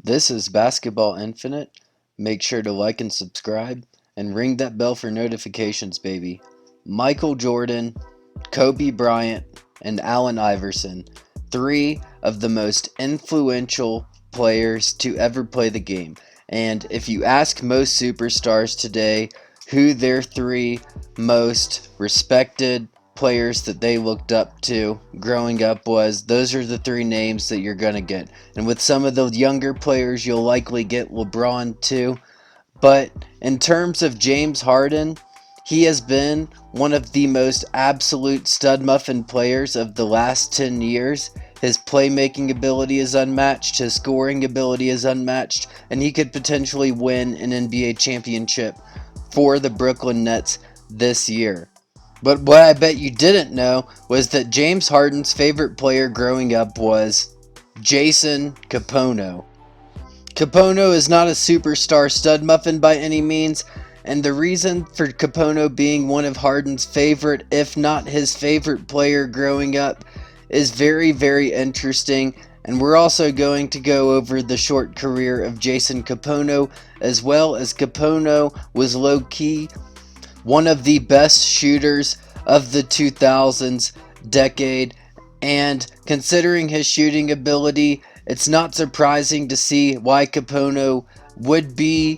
This is Basketball Infinite. Make sure to like and subscribe and ring that bell for notifications, baby. Michael Jordan, Kobe Bryant, and Allen Iverson, three of the most influential players to ever play the game. And if you ask most superstars today who their three most respected players that they looked up to growing up was, those are the three names that you're going to get. And with some of the younger players, you'll likely get LeBron too. But in terms of James Harden, he has been one of the most absolute stud muffin players of the last 10 years. His playmaking ability is unmatched, his scoring ability is unmatched, and he could potentially win an NBA championship for the Brooklyn Nets this year. But what I bet you didn't know was that James Harden's favorite player growing up was Jason Kapono. Kapono is not a superstar stud muffin by any means, and the reason for Kapono being one of Harden's favorite, if not his favorite player growing up, is very, very interesting. And we're also going to go over the short career of Jason Kapono, as well as Kapono was low-key one of the best shooters of the 2000s decade, and considering his shooting ability, it's not surprising to see why Kapono would be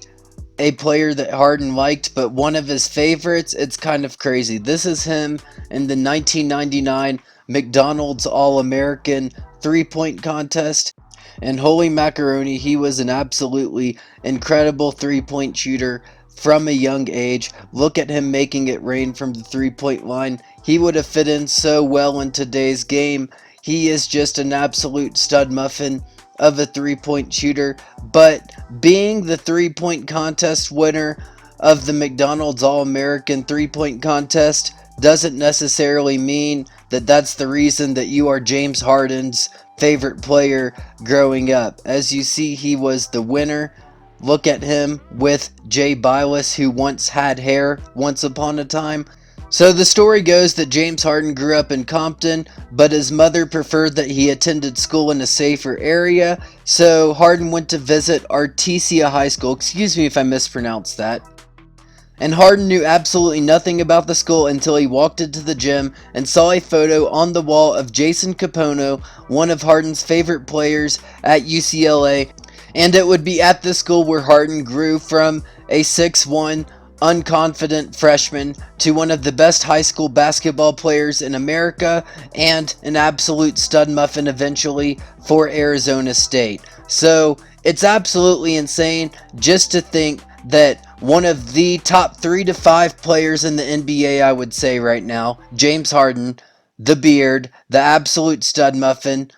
a player that Harden liked, but one of his favorites. It's kind of crazy. This is him in the 1999 McDonald's All-American three-point contest. And holy macaroni, he was an absolutely incredible three-point shooter from a young age. Look at him making it rain from the three-point line. He would have fit in so well in today's game. He is just an absolute stud muffin of a three-point shooter, but being the three-point contest winner of the McDonald's All-American three-point contest doesn't necessarily mean that that's the reason that you are James Harden's favorite player growing up. As you see, he was the winner. Look at him with Jay Bilas, who once had hair once upon a time. So the story goes that James Harden grew up in Compton, but his mother preferred that he attended school in a safer area, so Harden went to visit Artesia High School. Excuse me if I mispronounced that. And Harden knew absolutely nothing about the school until he walked into the gym and saw a photo on the wall of Jason Kapono, one of Harden's favorite players at UCLA, and it would be at this school where Harden grew from a 6'1", unconfident freshman to one of the best high school basketball players in America and an absolute stud muffin eventually for Arizona State. So it's absolutely insane just to think that one of the top 3 to 5 players in the NBA, I would say right now, James Harden, the beard, the absolute stud muffin.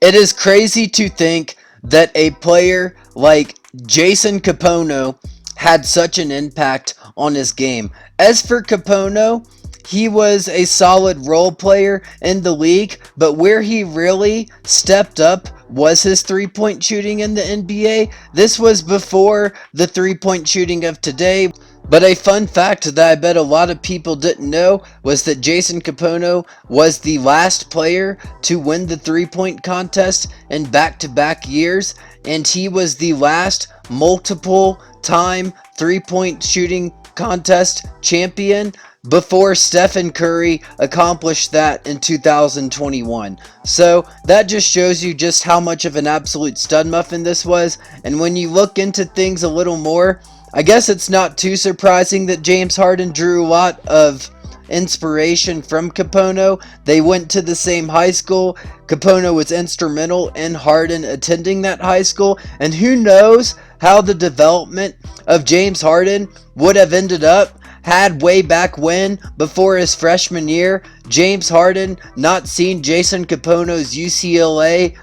It is crazy to think that a player like Jason Kapono had such an impact on his game. As for Kapono, he was a solid role player in the league, but where he really stepped up was his three-point shooting in the NBA. This was before the three-point shooting of today. But a fun fact that I bet a lot of people didn't know was that Jason Kapono was the last player to win the three-point contest in back-to-back years, and he was the last multiple-time three-point shooting contest champion before Stephen Curry accomplished that in 2021. So that just shows you just how much of an absolute stud muffin this was. And when you look into things a little more, I guess it's not too surprising that James Harden drew a lot of inspiration from Kapono. They went to the same high school. Kapono was instrumental in Harden attending that high school, and who knows how the development of James Harden would have ended up had way back when, before his freshman year, James Harden not seen Jason Kapono's UCLA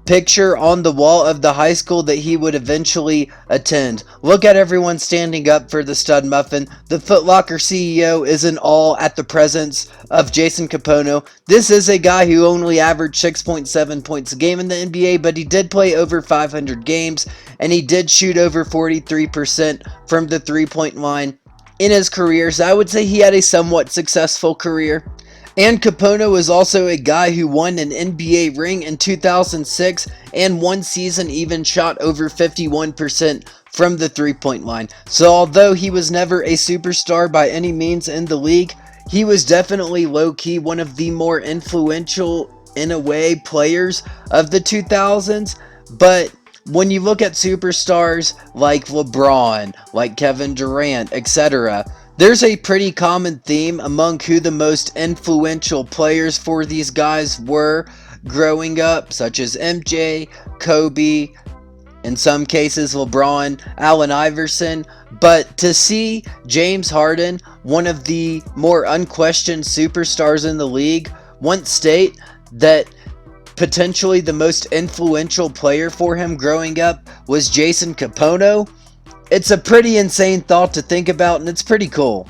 picture on the wall of the high school that he would eventually attend. Look at everyone standing up for the stud muffin. The Foot Locker CEO is in awe at the presence of Jason Kapono. This is a guy who only averaged 6.7 points a game in the NBA, but he did play over 500 games, and he did shoot over 43% from the three-point line in his career. So I would say he had a somewhat successful career. And Kapono is also a guy who won an NBA ring in 2006 and one season even shot over 51% from the three-point line. So although he was never a superstar by any means in the league, he was definitely low-key one of the more influential, in a way, players of the 2000s. But when you look at superstars like LeBron, like Kevin Durant, etc., there's a pretty common theme among who the most influential players for these guys were growing up, such as MJ, Kobe, in some cases LeBron, Allen Iverson. But to see James Harden, one of the more unquestioned superstars in the league, once state that potentially the most influential player for him growing up was Jason Kapono, it's a pretty insane thought to think about, and it's pretty cool.